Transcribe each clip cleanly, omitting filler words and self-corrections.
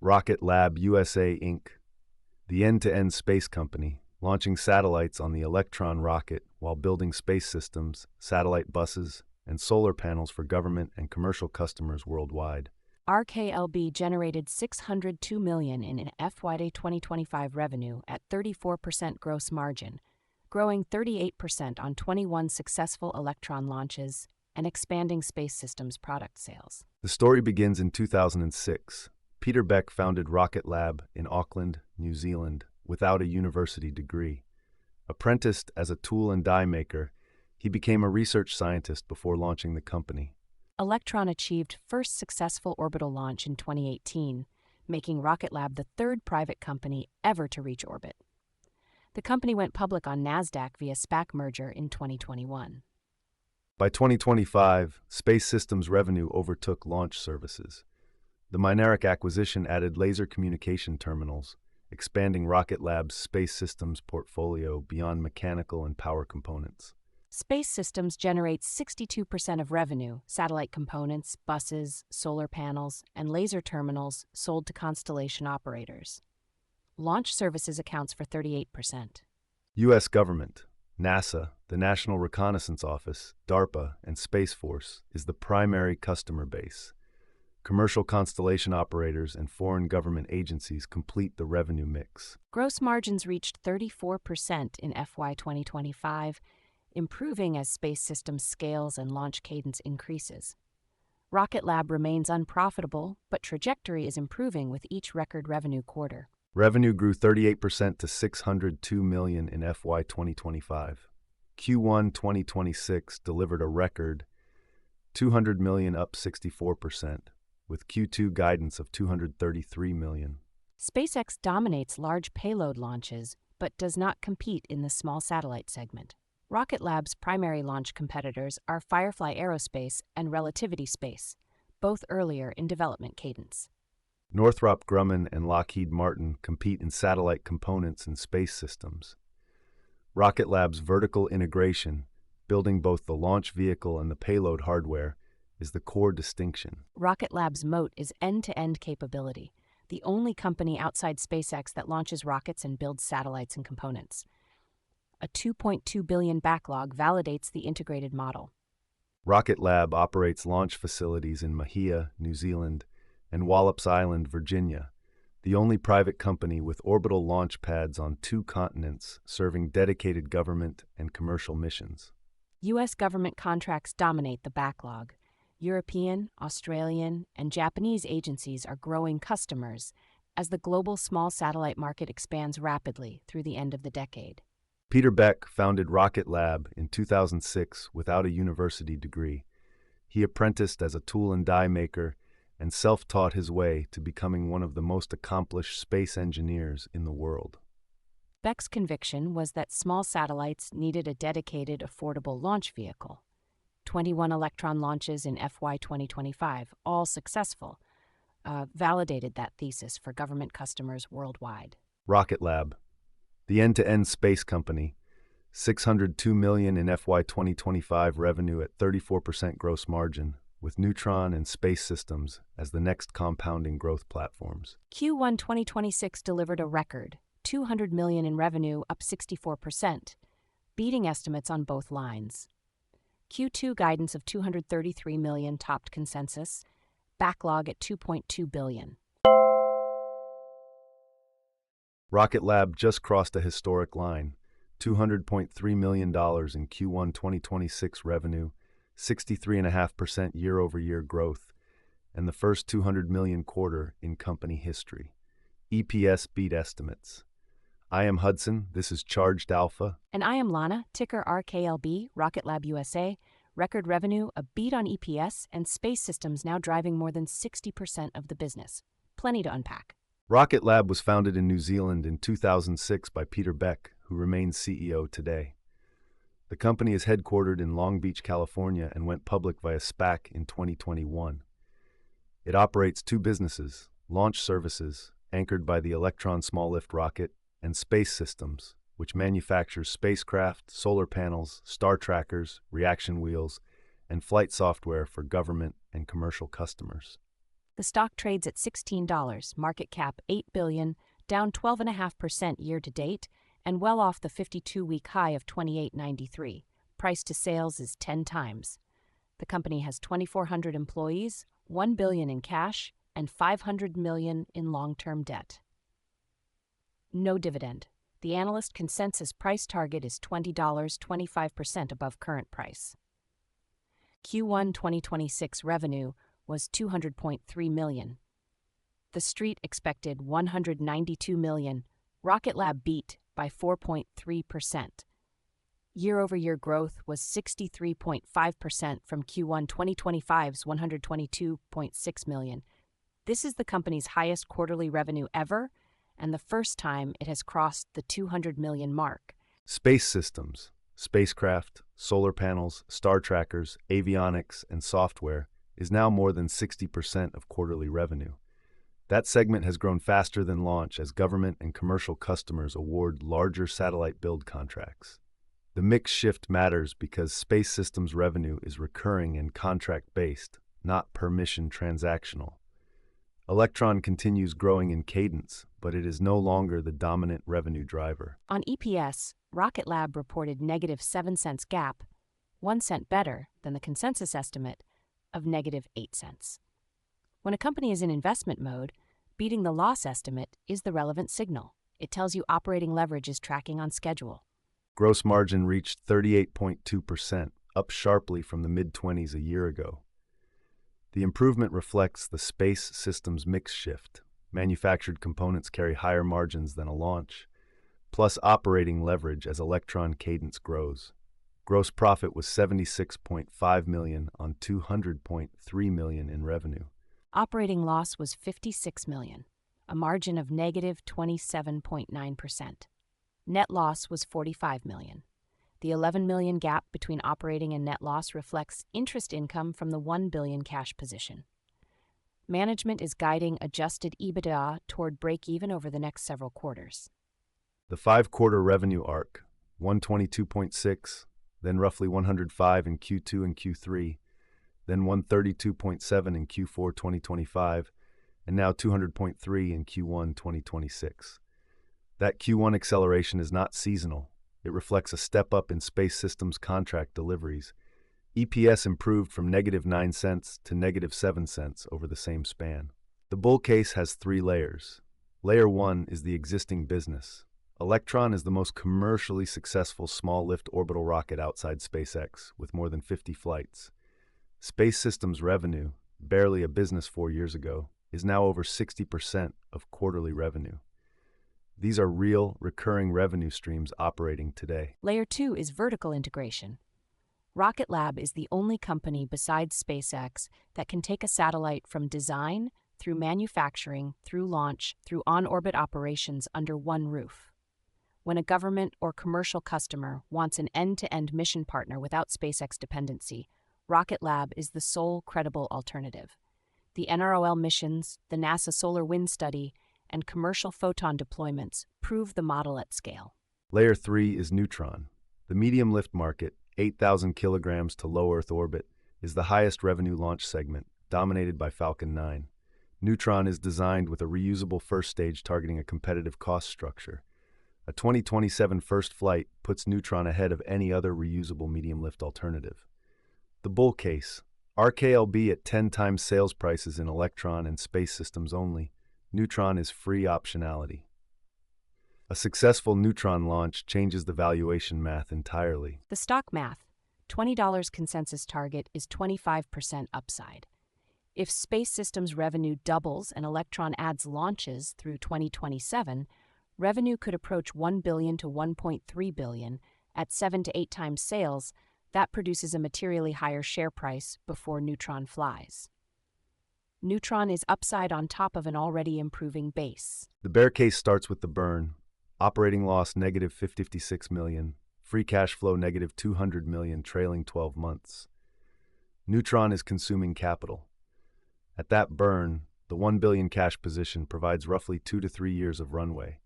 Rocket Lab USA Inc., the end-to-end space company, launching satellites on the Electron rocket while building space systems, satellite buses, and solar panels for government and commercial customers worldwide. RKLB generated $602 million in FY 2025 revenue at 34% gross margin, growing 38% on 21 successful Electron launches and expanding space systems product sales. The story begins in 2006. Peter Beck founded Rocket Lab in Auckland, New Zealand, without a university degree. Apprenticed as a tool and die maker, he became a research scientist before launching the company. Electron achieved first successful orbital launch in 2018, making Rocket Lab the third private company ever to reach orbit. The company went public on NASDAQ via SPAC merger in 2021. By 2025, space systems revenue overtook launch services. The Mynaric acquisition added laser communication terminals, expanding Rocket Lab's space systems portfolio beyond mechanical and power components. Space systems generates 62% of revenue, satellite components, buses, solar panels, and laser terminals sold to constellation operators. Launch services accounts for 38%. U.S. government, NASA, the National Reconnaissance Office, DARPA, and Space Force is the primary customer base. Commercial constellation operators and foreign government agencies complete the revenue mix. Gross margins reached 34% in FY 2025, improving as space systems scales and launch cadence increases. Rocket Lab remains unprofitable, but trajectory is improving with each record revenue quarter. Revenue grew 38% to $602 million in FY 2025. Q1 2026 delivered a record $200 million, up 64%, with Q2 guidance of $233 million. SpaceX dominates large payload launches, but does not compete in the small satellite segment. Rocket Lab's primary launch competitors are Firefly Aerospace and Relativity Space, both earlier in development cadence. Northrop Grumman and Lockheed Martin compete in satellite components and space systems. Rocket Lab's vertical integration, building both the launch vehicle and the payload hardware, is the core distinction. Rocket Lab's moat is end-to-end capability, the only company outside SpaceX that launches rockets and builds satellites and components. A $2.2 billion backlog validates the integrated model. Rocket Lab operates launch facilities in Mahia, New Zealand, and Wallops Island, Virginia, the only private company with orbital launch pads on 2 continents serving dedicated government and commercial missions. U.S. government contracts dominate the backlog. European, Australian, and Japanese agencies are growing customers as the global small satellite market expands rapidly through the end of the decade. Peter Beck founded Rocket Lab in 2006 without a university degree. He apprenticed as a tool and die maker and self-taught his way to becoming one of the most accomplished space engineers in the world. Beck's conviction was that small satellites needed a dedicated, affordable launch vehicle. 21 Electron launches in FY 2025, all successful, validated that thesis for government customers worldwide. Rocket Lab, the end-to-end space company, $602 million in FY 2025 revenue at 34% gross margin, with Neutron and space systems as the next compounding growth platforms. Q1 2026 delivered a record, $200 million in revenue, up 64%, beating estimates on both lines. Q2 guidance of $233 million topped consensus, backlog at $2.2 billion. Rocket Lab just crossed a historic line, $200.3 million in Q1 2026 revenue, 63.5% year-over-year growth, and the first $200 million quarter in company history. EPS beat estimates. I am Hudson, this is Charged Alpha. And I am Lana, ticker RKLB, Rocket Lab USA, record revenue, a beat on EPS, and space systems now driving more than 60% of the business. Plenty to unpack. Rocket Lab was founded in New Zealand in 2006 by Peter Beck, who remains CEO today. The company is headquartered in Long Beach, California, and went public via SPAC in 2021. It operates 2 businesses, launch services, anchored by the Electron small lift rocket, and space systems, which manufactures spacecraft, solar panels, star trackers, reaction wheels, and flight software for government and commercial customers. The stock trades at $16, market cap $8 billion, down 12.5% year to date, and well off the 52-week high of $28.93. Price to sales is 10 times. The company has 2,400 employees, $1 billion in cash, and $500 million in long-term debt. No dividend. The analyst consensus price target is $20, 25% above current price. Q1 2026 revenue was $200.3 million. The Street expected $192 million. Rocket Lab beat by 4.3%. Year-over-year growth was 63.5% from Q1 2025's $122.6 million. This is the company's highest quarterly revenue ever, and the first time it has crossed the $200 million mark. Space systems, spacecraft, solar panels, star trackers, avionics, and software is now more than 60% of quarterly revenue. That segment has grown faster than launch as government and commercial customers award larger satellite build contracts. The mix shift matters because space systems revenue is recurring and contract-based, not per-mission transactional. Electron continues growing in cadence, but it is no longer the dominant revenue driver. On EPS, Rocket Lab reported negative 7 cents GAAP, 1 cent better than the consensus estimate of negative 8 cents. When a company is in investment mode, beating the loss estimate is the relevant signal. It tells you operating leverage is tracking on schedule. Gross margin reached 38.2%, up sharply from the mid-20s a year ago. The improvement reflects the space systems mix shift. Manufactured components carry higher margins than a launch, plus operating leverage as Electron cadence grows. Gross profit was $76.5 million on $200.3 million in revenue. Operating loss was $56 million, a margin of negative 27.9%. Net loss was $45 million. The $11 million gap between operating and net loss reflects interest income from the $1 billion cash position. Management is guiding adjusted EBITDA toward break-even over the next several quarters. The 5-quarter revenue arc, 122.6, then roughly 105 in Q2 and Q3, then 132.7 in Q4 2025, and now 200.3 in Q1 2026. That Q1 acceleration is not seasonal. It reflects a step up in space systems contract deliveries. EPS improved from negative 9 cents to negative 7 cents over the same span. The bull case has 3 layers. Layer 1 is the existing business. Electron is the most commercially successful small-lift orbital rocket outside SpaceX, with more than 50 flights. Space systems revenue, barely a business 4 years ago, is now over 60% of quarterly revenue. These are real, recurring revenue streams operating today. Layer 2 is vertical integration. Rocket Lab is the only company besides SpaceX that can take a satellite from design, through manufacturing, through launch, through on-orbit operations under one roof. When a government or commercial customer wants an end-to-end mission partner without SpaceX dependency, Rocket Lab is the sole credible alternative. The NROL missions, the NASA Solar Wind Study, and commercial photon deployments prove the model at scale. Layer 3 is Neutron. The medium lift market, 8,000 kilograms to low Earth orbit, is the highest revenue launch segment, dominated by Falcon 9. Neutron is designed with a reusable first stage targeting a competitive cost structure. A 2027 first flight puts Neutron ahead of any other reusable medium lift alternative. The bull case, RKLB at 10 times sales prices in Electron and space systems only. Neutron is free optionality. A successful Neutron launch changes the valuation math entirely. The stock math, $20 consensus target is 25% upside. If space systems revenue doubles and Electron adds launches through 2027, revenue could approach $1 billion to $1.3 billion at 7 to 8 times sales. That produces a materially higher share price before Neutron flies. Neutron is upside on top of an already improving base. The bear case starts with the burn. Operating loss negative $56 million. Free cash flow negative $200 million trailing 12 months. Neutron is consuming capital. At that burn, the $1 billion cash position provides roughly 2 to 3 years of runway.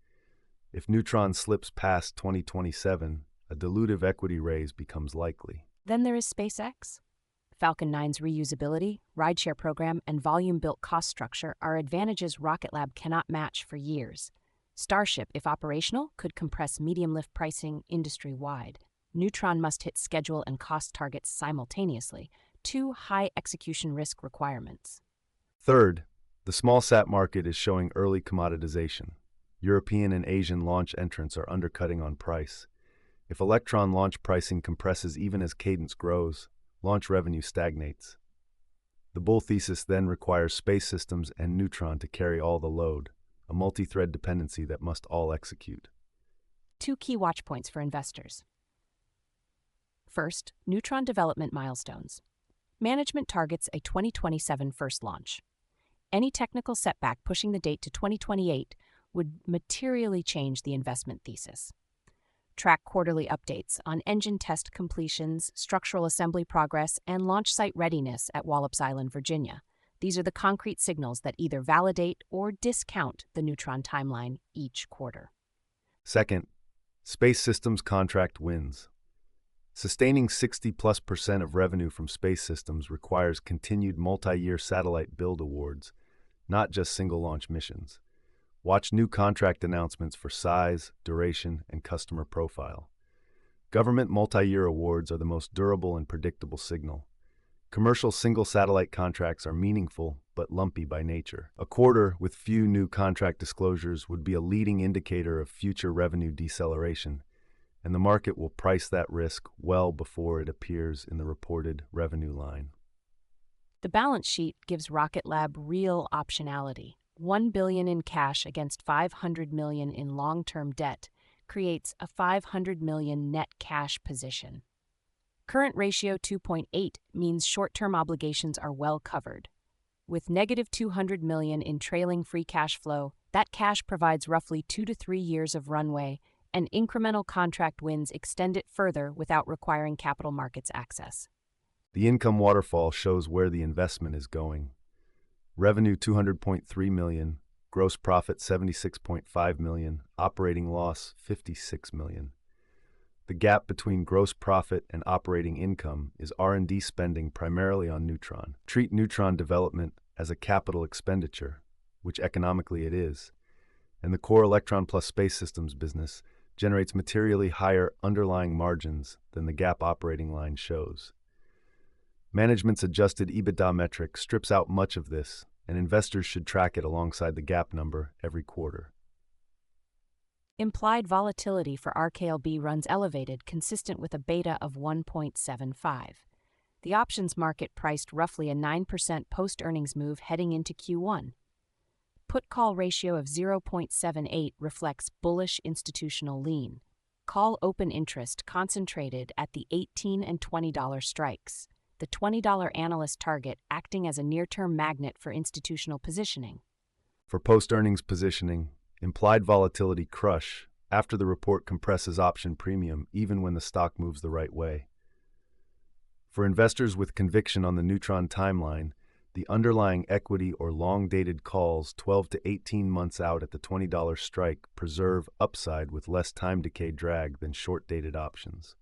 If Neutron slips past 2027, a dilutive equity raise becomes likely. Then there is SpaceX. Falcon 9's reusability, rideshare program, and volume-built cost structure are advantages Rocket Lab cannot match for years. Starship, if operational, could compress medium-lift pricing industry-wide. Neutron must hit schedule and cost targets simultaneously, two high execution risk requirements. Third, the small sat market is showing early commoditization. European and Asian launch entrants are undercutting on price. If Electron launch pricing compresses even as cadence grows, launch revenue stagnates. The bull thesis then requires Space Systems and Neutron to carry all the load, a multi-thread dependency that must all execute. Two key watch points for investors. First, Neutron development milestones. Management targets a 2027 first launch. Any technical setback pushing the date to 2028 would materially change the investment thesis. Track quarterly updates on engine test completions, structural assembly progress, and launch site readiness at Wallops Island, Virginia. These are the concrete signals that either validate or discount the Neutron timeline each quarter. Second, Space Systems contract wins. Sustaining 60+% of revenue from Space Systems requires continued multi-year satellite build awards, not just single-launch missions. Watch new contract announcements for size, duration, and customer profile. Government multi-year awards are the most durable and predictable signal. Commercial single-satellite contracts are meaningful but lumpy by nature. A quarter with few new contract disclosures would be a leading indicator of future revenue deceleration, and the market will price that risk well before it appears in the reported revenue line. The balance sheet gives Rocket Lab real optionality. $1 billion in cash against $500 million in long-term debt creates a $500 million net cash position. Current ratio 2.8 means short-term obligations are well covered. With negative $200 million in trailing free cash flow, that cash provides roughly 2 to 3 years of runway, and incremental contract wins extend it further without requiring capital markets access. The income waterfall shows where the investment is going. Revenue $200.3 million, gross profit $76.5 million, operating loss $56 million. The gap between gross profit and operating income is R&D spending primarily on Neutron. Treat Neutron development as a capital expenditure, which economically it is, and the core Electron plus Space Systems business generates materially higher underlying margins than the GAAP operating line shows. Management's adjusted EBITDA metric strips out much of this, and investors should track it alongside the GAAP number every quarter. Implied volatility for RKLB runs elevated, consistent with a beta of 1.75. The options market priced roughly a 9% post-earnings move heading into Q1. Put-call ratio of 0.78 reflects bullish institutional lean. Call open interest concentrated at the $18 and $20 strikes, the $20 analyst target acting as a near-term magnet for institutional positioning. For post-earnings positioning, implied volatility crush after the report compresses option premium even when the stock moves the right way. For investors with conviction on the Neutron timeline, the underlying equity or long-dated calls 12 to 18 months out at the $20 strike preserve upside with less time decay drag than short-dated options.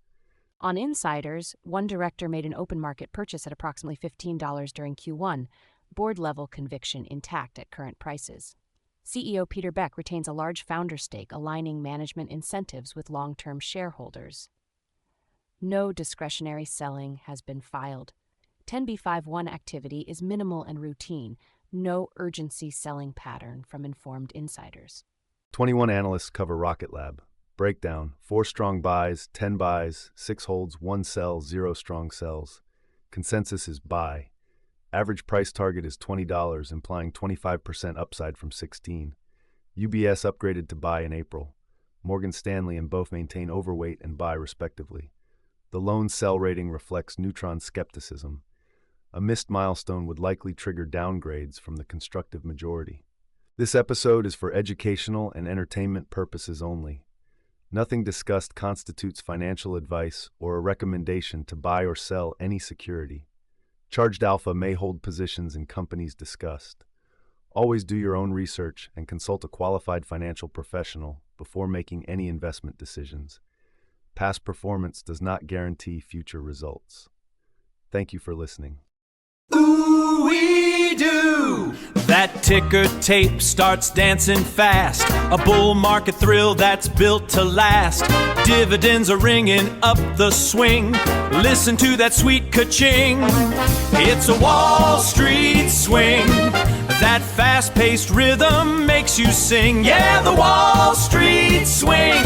On insiders, one director made an open market purchase at approximately $15 during Q1, board-level conviction intact at current prices. CEO Peter Beck retains a large founder stake, aligning management incentives with long-term shareholders. No discretionary selling has been filed. 10b5-1 activity is minimal and routine, no urgency selling pattern from informed insiders. 21 analysts cover Rocket Lab. Breakdown: 4 strong buys, 10 buys, 6 holds, 1 sell, 0 strong sells. Consensus is buy. Average price target is $20, implying 25% upside from 16. UBS upgraded to buy in April. Morgan Stanley and both maintain overweight and buy respectively. The lone sell rating reflects Neutron skepticism. A missed milestone would likely trigger downgrades from the constructive majority. This episode is for educational and entertainment purposes only. Nothing discussed constitutes financial advice or a recommendation to buy or sell any security. Charged alpha may hold positions in companies discussed. Always do your own research and consult a qualified financial professional before making any investment decisions. Past performance does not guarantee future results. Thank you for listening. Ooh-wee-doo! That ticker tape starts dancing fast. A bull market thrill that's built to last. Dividends are ringing up the swing. Listen to that sweet ka-ching. It's a Wall Street swing. That fast-paced rhythm makes you sing. Yeah, the Wall Street swing.